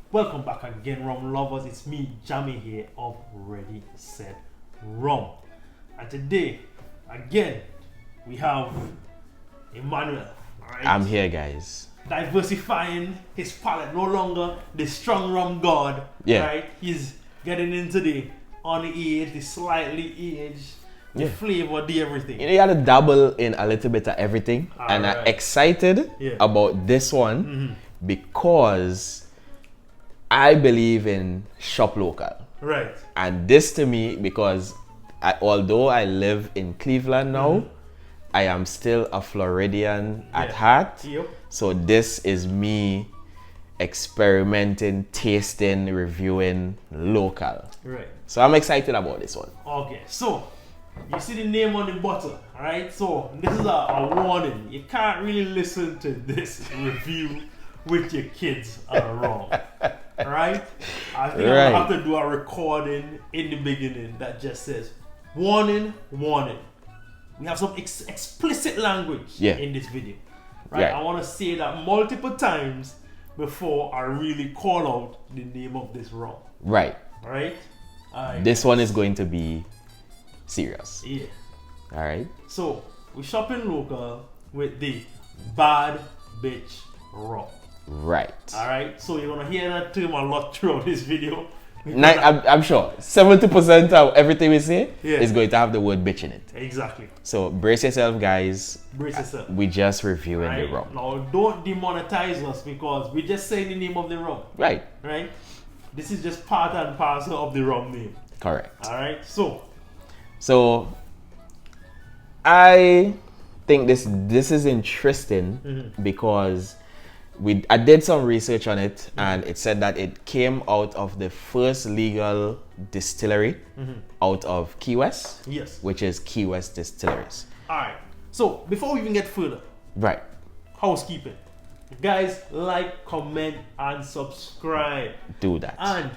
Welcome back again, rum lovers. It's me, Jamie here of Ready Set Rum. And today, again, we have Emmanuel. Right? I'm here, guys. Diversifying his palate, no longer the strong rum god. Yeah. Right? He's getting into the unaged, the slightly aged, the flavor, the everything. You gotta dabble in a little bit of everything. And I'm excited about this one because I believe in shop local. Right. And this to me, because although I live in Cleveland now, I am still a Floridian at heart. Yep. So this is me experimenting, tasting, reviewing local. Right. So I'm excited about this one. Okay, so you see the name on the bottle, alright? So this is a warning. You can't really listen to this review with your kids around. Alright? I think I'm gonna have to do a recording in the beginning that just says warning, warning. We have some explicit language in this video. Right? I want to say that multiple times before I really call out the name of this rum. Right. Alright? This one is going to be serious. Yeah. Alright. So we're shopping local with the Bad Bitch Rum. Right. Alright. So you're gonna hear that term a lot throughout this video. I'm sure 70% of everything we say is going to have the word bitch in it. Exactly. So brace yourself, guys. Brace yourself. We just reviewing the rum. Now don't demonetize us because we just say the name of the rum. Right. Right. This is just part and parcel of the rum name. Correct. Alright. So I think this is interesting because I did some research on it and it said that it came out of the first legal distillery out of Key West. Yes. Which is Key West Distilleries. Alright. So before we even get further, right. Housekeeping. Guys, like, comment, and subscribe. Do that. And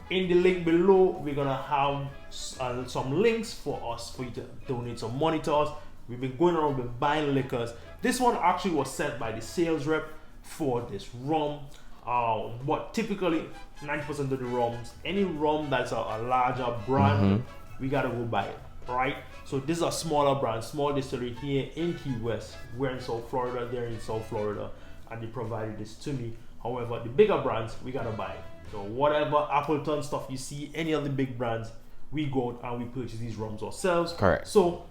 in the link below, we're gonna have some links for you to donate some money to us. We've been going around with buying liquors. This one actually was sent by the sales rep for this rum. But typically 90% of the rums, any rum that's a larger brand, we gotta go buy it, right? So this is a smaller brand, small distillery here in Key West. We're in South Florida, they're in South Florida, and they provided this to me. However, the bigger brands, we gotta buy it. So whatever Appleton stuff you see, any of the big brands, we go out and we purchase these rums ourselves. Correct. So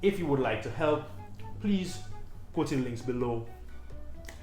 if you would like to help, please go to the links below.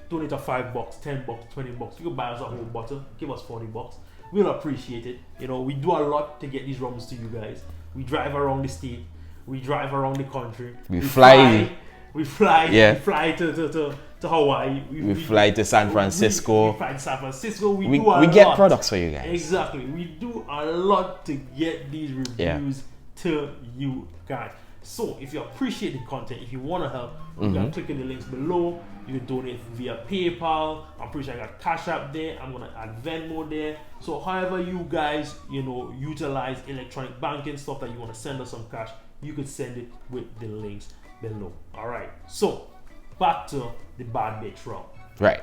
Donate a $5, $10, $20. You can buy us a whole bottle. Give us $40. We'll appreciate it. You know, we do a lot to get these rums to you guys. We drive around the state. We drive around the country. We fly. We fly. Yeah. We fly to Hawaii. We fly to San Francisco. We fly to San Francisco. We get products for you guys. Exactly. We do a lot to get these reviews to you guys. So if you appreciate the content, if you want to help, you can click in the links below. You can donate via PayPal. I'm pretty sure I got Cash App there. I'm gonna add Venmo there. So however you guys, utilize electronic banking stuff that you want to send us some cash, you could send it with the links below. All right. So back to the Bad Bitch Rum. Right.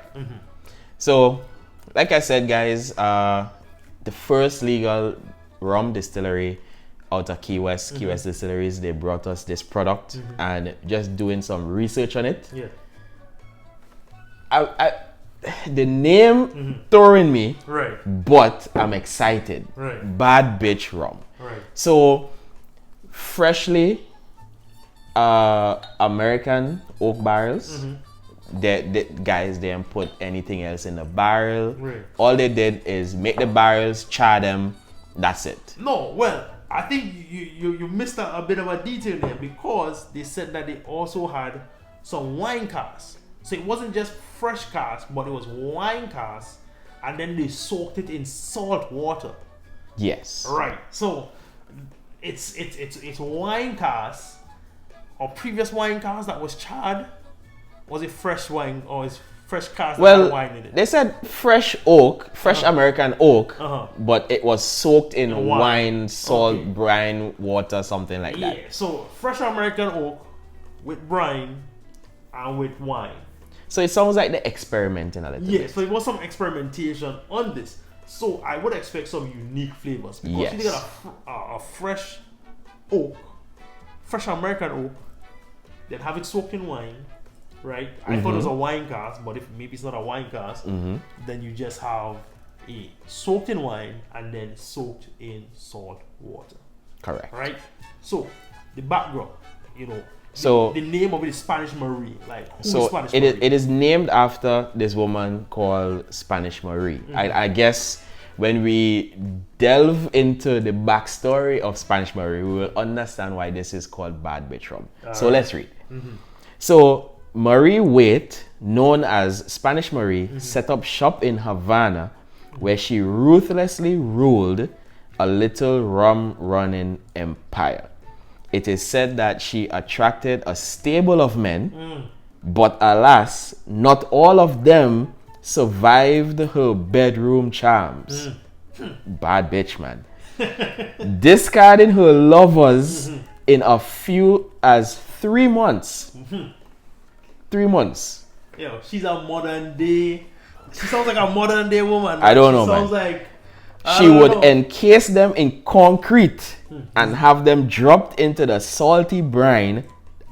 So, like I said, guys, the first legal rum distillery out of Key West, Key West Distilleries, they brought us this product and just doing some research on it. Yeah. The name throwing me, right? But I'm excited. Right. Bad Bitch Rum. Right. So, freshly American oak barrels. They guys didn't put anything else in the barrel. Right. All they did is make the barrels, char them. That's it. No, well, I think you missed a bit of a detail there because they said that they also had some wine casks. So it wasn't just fresh casks, but it was wine casks, and then they soaked it in salt water. Yes. Right. So it's wine casks or previous wine casks that was charred. Was it fresh wine or is fresh cask that had wine in it? They said fresh oak, fresh American oak, but it was soaked in wine, salt, brine, water, something like that. Yeah. So fresh American oak with brine and with wine. So it sounds like they're experimenting a little bit. So it was some experimentation on this. So I would expect some unique flavors because Yes. you get a fresh oak, fresh American oak, then have it soaked in wine, right? I thought it was a wine cask, but if maybe it's not a wine cask, then you just have a soaked in wine and then soaked in salt water, Correct. right? So the background, you know, So the name of it is Spanish Maire. Like, who is so Spanish it Maire? is, it is named after this woman called Spanish Maire. I guess when we delve into the backstory of Spanish Maire, we will understand why this is called Bad Bitch Rum. So let's read. So Marie Waite, known as Spanish Marie, set up shop in Havana where she ruthlessly ruled a little rum running empire. It is said that she attracted a stable of men, but alas, not all of them survived her bedroom charms. Bad bitch, man. Discarding her lovers in a few as 3 months. 3 months. Yo, she's a modern day. She sounds like a modern day woman. I don't know, She sounds man. like She would encase them in concrete and have them dropped into the salty brine.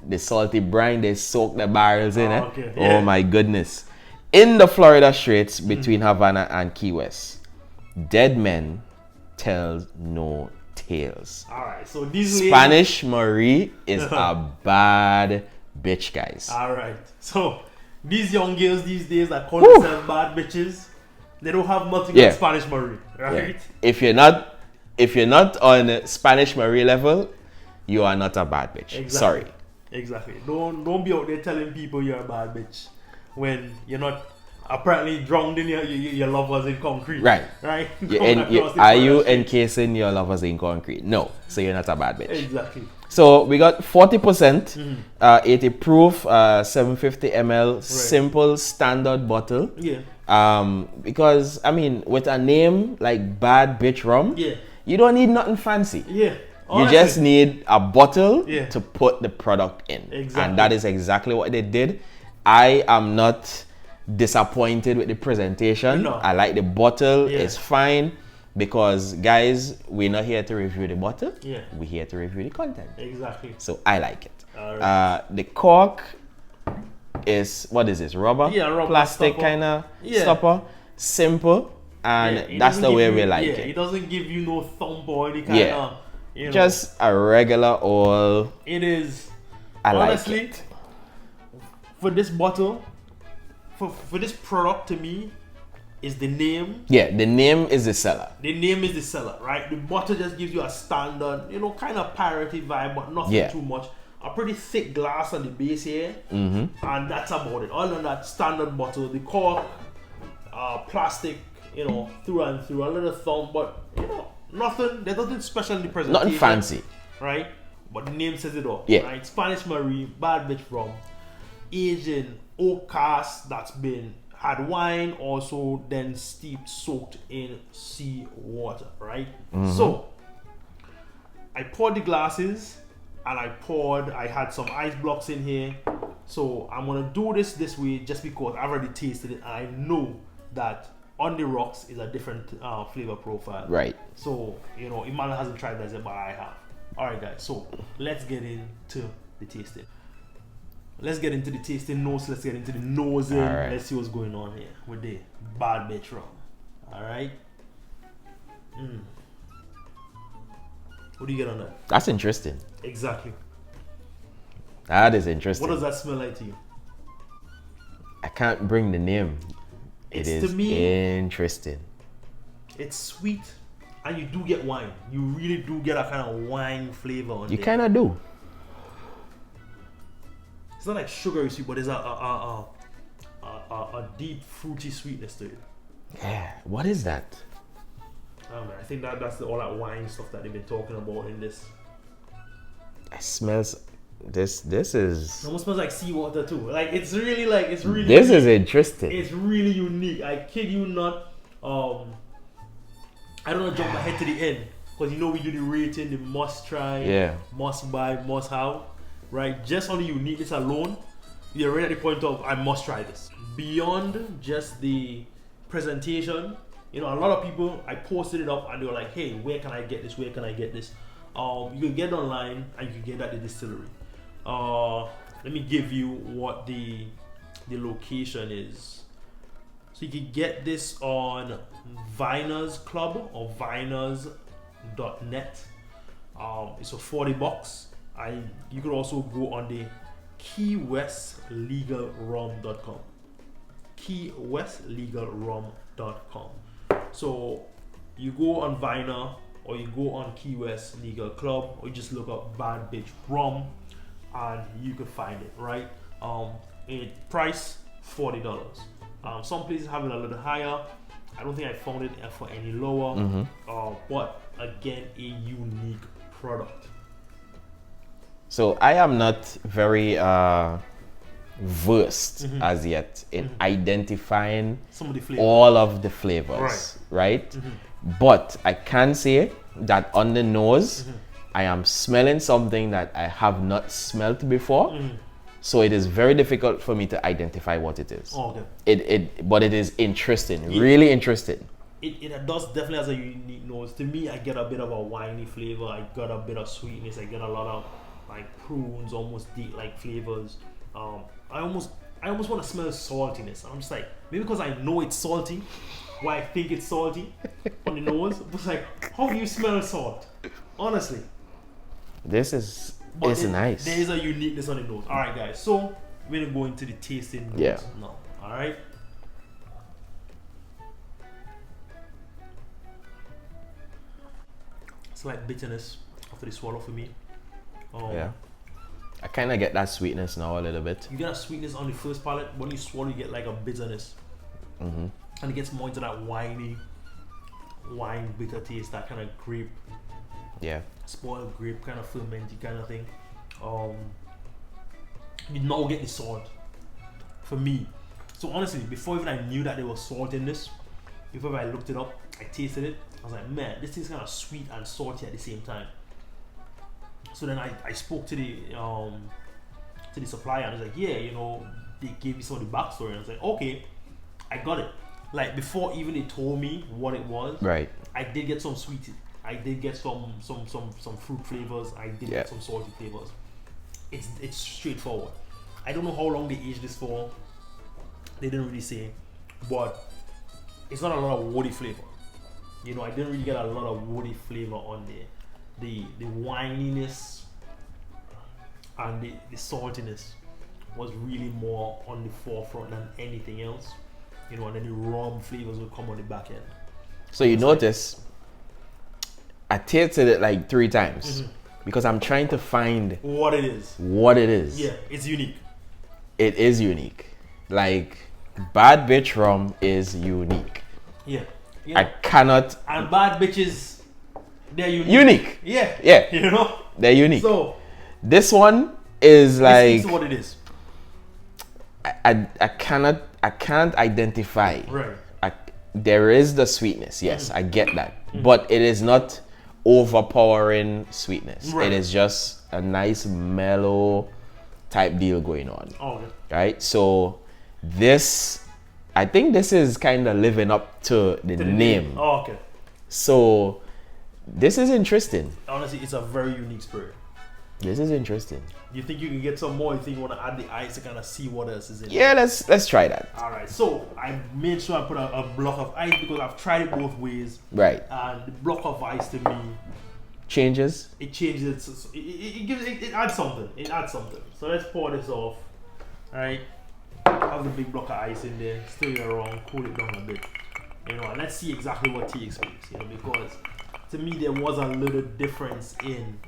The salty brine they soak the barrels in. okay. Oh Yeah. my goodness. In the Florida Straits between Havana and Key West. Dead men tell no tales. Alright, so these ladies. Spanish Marie is a bad bitch, guys. Alright, so these young girls these days that call themselves bad bitches, they don't have nothing Yeah. on Spanish Marie, right? Yeah. If you're not on Spanish Marie level, you are not a bad bitch. Exactly. Sorry. Exactly. Don't be out there telling people you're a bad bitch when you're not apparently drowned in your lovers in concrete. Right. Right? Are you encasing your lovers in concrete? No. So you're not a bad bitch. Exactly. So we got 40%, 80 proof, 750 ml, simple standard bottle. Yeah. Because I mean, with a name like Bad Bitch Rum, Yeah. you don't need nothing fancy. Yeah. You just need a bottle Yeah. to put the product in. Exactly. And that is exactly what they did. I am not disappointed with the presentation. No. I like the bottle. Yeah. It's fine. Because guys, we're not here to review the bottle. Yeah. We're here to review the content. Exactly. So I like it. Alright. The cork is, what is this? Rubber? Yeah, rubber Plastic stopper. kind of Yeah. stopper. Simple. And It that's doesn't the give way you- we like yeah, it. It doesn't give you no thump or any kind Yeah. of, you know. Just a regular oil. It is. I honestly, like it. For this bottle, for this product to me, is the name. Yeah, the name is the seller. The name is the seller, right? The bottle just gives you a standard, you know, kind of piratey vibe, but nothing too much. A pretty thick glass on the base here, and that's about it. Other than that, standard bottle, the cork, plastic, you know, through and through, a little thumb, but you know, nothing. There's nothing special in the presentation. Nothing fancy. Right? But the name says it all. Yeah. Right? Spanish Marie, Bad Bitch Rum, aged in oak cask that's been had wine, also then steeped, soaked in sea water. Right? So I poured the glasses and I had some ice blocks in here. So I'm gonna do this way just because I've already tasted it and I know that on the rocks is a different flavor profile. Right. So, you know, Emmanuel hasn't tried that yet, but I have. Alright guys, so let's get into the tasting. Let's get into the tasting notes, let's get into the nosing. Alright. Let's see what's going on here with the Bad Bitch Rum. Alright. What do you get on that? That's interesting. Exactly. That is interesting. What does that smell like to you? I can't bring the name. It It's, is to me, interesting. it's sweet and you do get wine. You really do get a kind of wine flavor on You there. kind of do. It's not like sugary sweet, but there's a deep fruity sweetness to it. Yeah. What is that? I think that's all that wine stuff that they've been talking about in this. It smells. This is. It almost smells like seawater too. Like it's really. This is interesting. It's really unique. I kid you not. I don't want to jump ahead to the end because you know we do the rating, the must try, Yeah. must buy, must have, right? Just on the uniqueness alone, you're already at the point of I must try this. Beyond just the presentation, You know, a lot of people, I posted it up and they were like, hey, where can I get this? Where can I get this? You can get it online and you can get it at the distillery. Let me give you what the location is. So you can get this on Viners Club or viners.net. It's for $40. You could also go on the keywestlegalrum.com. keywestlegalrum.com. So you go on Viner or you go on Key West Legal Club or you just look up Bad Bitch Rum and you can find it, right? It price $40. Some places have it a little higher. I don't think I found it for any lower. But again, a unique product. So I am not very versed as yet in identifying some of the flavors. All of the flavors, right? But I can say that on the nose, I am smelling something that I have not smelled before. So it is very difficult for me to identify what it is. Oh, okay. But it is interesting, really interesting. It does definitely has a unique nose. To me, I get a bit of a winey flavor. I got a bit of sweetness. I get a lot of like prunes, almost deep like flavors. I almost want to smell saltiness. I'm just like, maybe because I know it's salty, why I think it's salty on the nose. But it's like, how do you smell salt? Honestly. This is nice. There is a uniqueness on the nose. All right, guys. So we're gonna go into the tasting notes now. All right. It's like bitterness after the swallow for me. Yeah. I kind of get that sweetness now a little bit. You get a sweetness on the first palate. When you swallow, you get like a bitterness. And it gets more into that wine bitter taste, that kind of grape. Yeah. Spoiled grape, kind of fermenty kind of thing. You now get the salt for me. So honestly, before even I knew that there was salt in this, before I looked it up, I tasted it. I was like, man, this thing's kind of sweet and salty at the same time. So then I spoke to the supplier and I was like, yeah, you know, they gave me some of the backstory and I was like, okay, I got it. Like before even they told me what it was, right? I did get some sweet. I did get some fruit flavors. I did get some salty flavors. It's straightforward. I don't know how long they aged this for. They didn't really say, but it's not a lot of woody flavor. You know, I didn't really get a lot of woody flavor on there. The wininess and the saltiness was really more on the forefront than anything else. You know, and then the rum flavors will come on the back end. So you notice, I tasted it like 3 times because I'm trying to find what it is. Yeah, it's unique. It is unique. Like, Bad Bitch Rum is unique. Yeah. I cannot. And bad bitches, they're unique. Unique. Yeah. You know? They're unique. So, this one is like. It's what it is. I can't identify. Right. There is the sweetness, yes, I get that. But it is not overpowering sweetness. Right. It is just a nice mellow type deal going on. Okay. Right? So this, I think this is kind of living up to the name. Oh, okay. So this is interesting. Honestly, it's a very unique spirit. This is interesting. You think you can get some more? You think you want to add the ice to kind of see what else is in it? Yeah, let's try that. All right. So I made sure I put a block of ice because I've tried it both ways. Right. And the block of ice to me changes. It changes. It adds something. It adds something. So let's pour this off. All right. Have the big block of ice in there. Stir it around. Cool it down a bit. You know, and let's see exactly what takes place. You know, because to me there was a little difference in,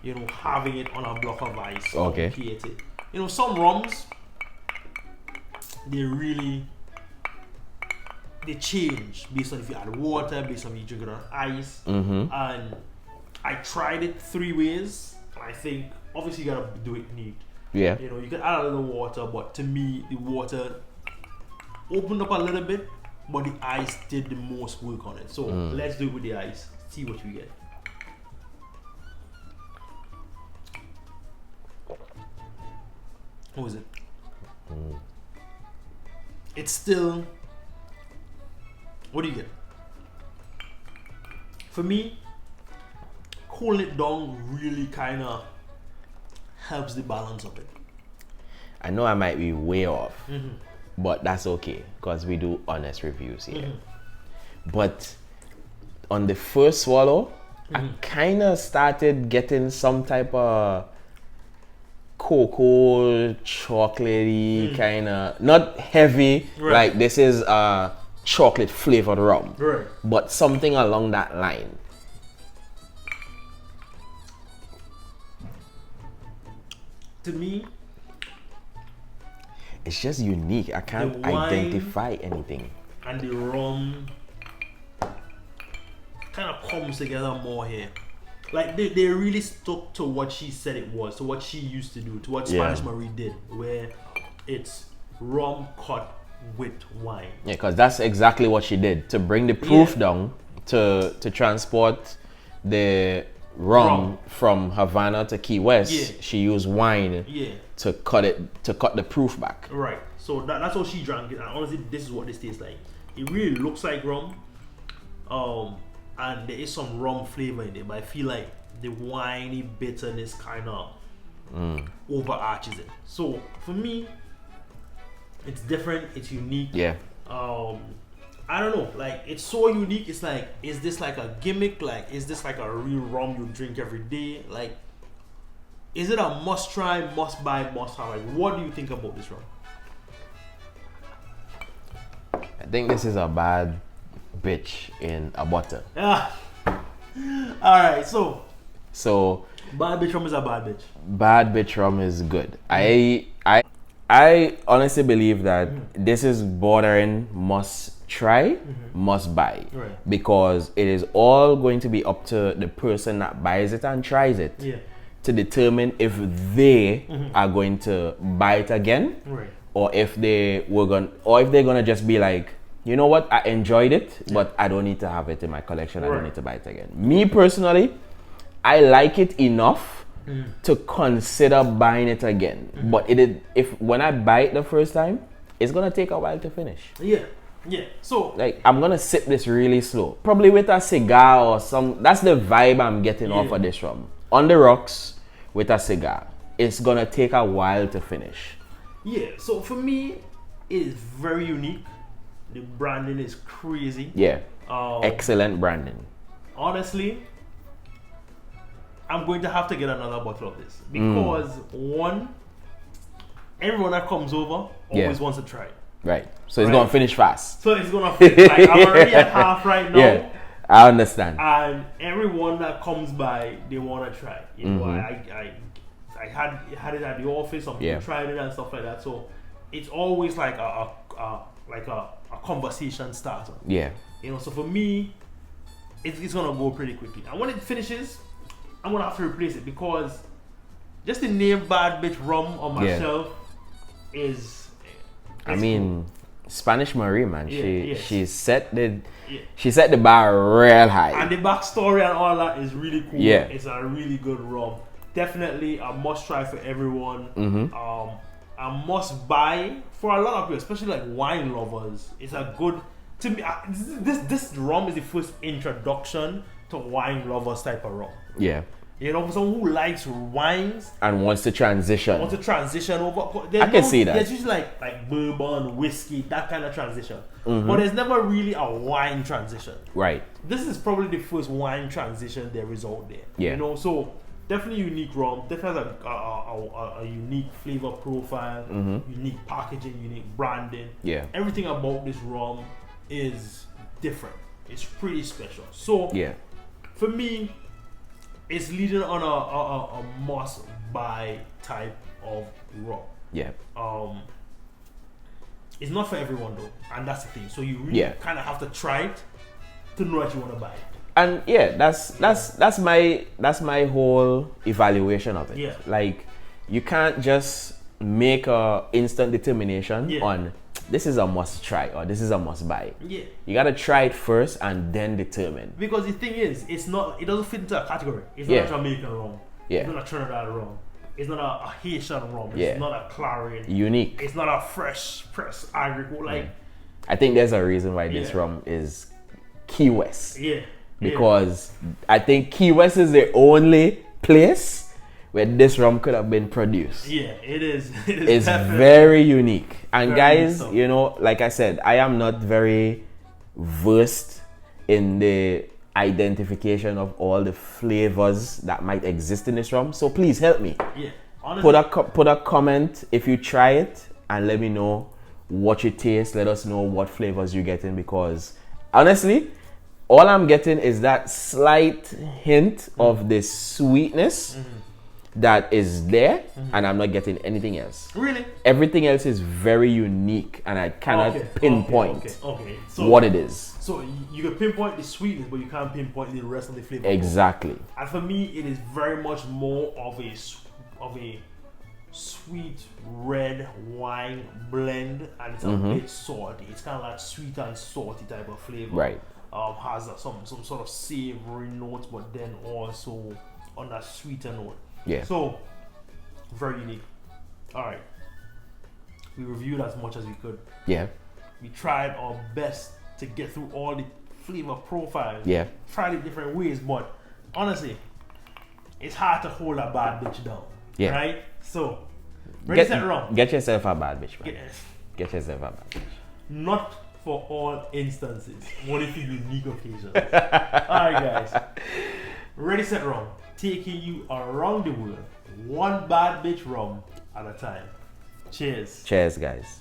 you know, having it on a block of ice. Okay. Created. You know, some rums, they change based on if you add water, based on if you drink it on ice. And I tried it 3 ways, and I think obviously you gotta do it neat. Yeah. You know, you can add a little water, but to me the water opened up a little bit, but the ice did the most work on it. So let's do it with the ice. See what we get. What was it? It's still. What do you get? for me, cooling it down really kind of helps the balance of it. I know I might be way off, but that's okay because we do honest reviews here. But on the first swallow, I kind of started getting some type of cocoa, chocolatey kind of, not heavy, like this is chocolate flavored rum, but something along that line. To me, it's just unique. I can't identify anything. And the rum kind of comes together more here. Like they really stuck to what she said it was, to what she used to do, to what Spanish Maire did, where it's rum cut with wine. Yeah, because that's exactly what she did to bring the proof down, to transport the rum from Havana to Key West. She used wine to cut the proof back. Right. So that's how she drank it, and honestly, this is what this tastes like. It really looks like rum, and there is some rum flavor in it, but I feel like the winey bitterness kind of overarches it. So for me, it's different. It's unique. Yeah. I don't know, like it's so unique. It's like, is this like a gimmick? Like, is this like a real rum you drink every day? Like, is it a must try, must buy, must have? Like, what do you think about this rum? I think this is a bad bitch in a bottle. Yeah. All right, so bad bitch rum is a bad bitch. Bad bitch rum is good. I honestly believe that this is bordering must try, must buy, because it is all going to be up to the person that buys it and tries it to determine if they are going to buy it again, or if they're gonna just be like, you know what, I enjoyed it, but I don't need to have it in my collection. I don't need to buy it again. Me personally, I like it enough to consider buying it again. But when I buy it the first time, it's gonna take a while to finish. Yeah. So like I'm gonna sip this really slow, probably with a cigar or some. That's the vibe I'm getting off of this rum. On the rocks with a cigar. It's gonna take a while to finish. Yeah. So for me, it is very unique. The branding is crazy. Yeah. Excellent branding. Honestly, I'm going to have to get another bottle of this because one, everyone that comes over always wants to try it. Right. So it's gonna finish fast. So it's gonna finish. Like, I'm already at half right now. Yeah, I understand. And everyone that comes by, they wanna try it. You know, I had it at the office. Some people tried it and stuff like that. So it's always like a conversation starter. Yeah. You know. So for me, it's gonna go pretty quickly. And when it finishes, I'm gonna have to replace it because just the name "Bad Bitch Rum" on my shelf is. I mean, Spanish Maire, man. She set the bar real high. And the backstory and all that is really cool. Yeah. It's a really good rum. Definitely a must try for everyone. A must buy for a lot of people, especially like wine lovers. It's a good, to me, this rum is the first introduction to wine lovers type of rum. Yeah. You know, for someone who likes wines and wants to transition over. I can see that. There's usually like bourbon, whiskey, that kind of transition. But there's never really a wine transition. Right. This is probably the first wine transition there is out there. Yeah. You know, so definitely unique rum. Definitely has a unique flavor profile, unique packaging, unique branding. Yeah. Everything about this rum is different. It's pretty special. So for me, it's leading on a must-buy type of rum. Yeah. It's not for everyone though, and that's the thing. So you really kind of have to try it to know that you want to buy it. And that's my whole evaluation of it. Yeah. Like you can't just make a instant determination on this is a must try or this is a must buy. Yeah. You gotta try it first and then determine. Because the thing is, it doesn't fit into a category. It's not a Jamaican rum. It's not a Trinidad rum. It's not a Haitian rum. It's not a Clarion. Unique. It's not a fresh press agricole. Like I think there's a reason why this rum is Key West. Yeah. because I think Key West is the only place where this rum could have been produced. Yeah, it is. It's very unique. And Very guys, unique. you know, like I said, I am not very versed in the identification of all the flavors that might exist in this rum. So please help me. Yeah, honestly, Put a comment if you try it and let me know what you taste. Let us know what flavors you're getting, because honestly, all I'm getting is that slight hint of the sweetness that is there, and I'm not getting anything else. Really? Everything else is very unique, and I cannot pinpoint So, what it is. So you can pinpoint the sweetness, but you can't pinpoint the rest of the flavor. Exactly. And for me, it is very much more of a sweet red wine blend, and it's a bit salty. It's kind of like sweet and salty type of flavor. Right. Has some sort of savory notes, but then also on that sweeter note. Yeah. So very unique. All right. We reviewed as much as we could. Yeah. We tried our best to get through all the flavor profiles. Yeah. Tried it different ways, but honestly, it's hard to hold a bad bitch down. Yeah. Right? So, ready, set, rum. Get yourself a bad bitch, man. Get- Get yourself a bad bitch. Not for all instances, only for unique occasions. Alright, guys. Ready, set, rum. Taking you around the world, one bad bitch rum at a time. Cheers. Cheers, guys.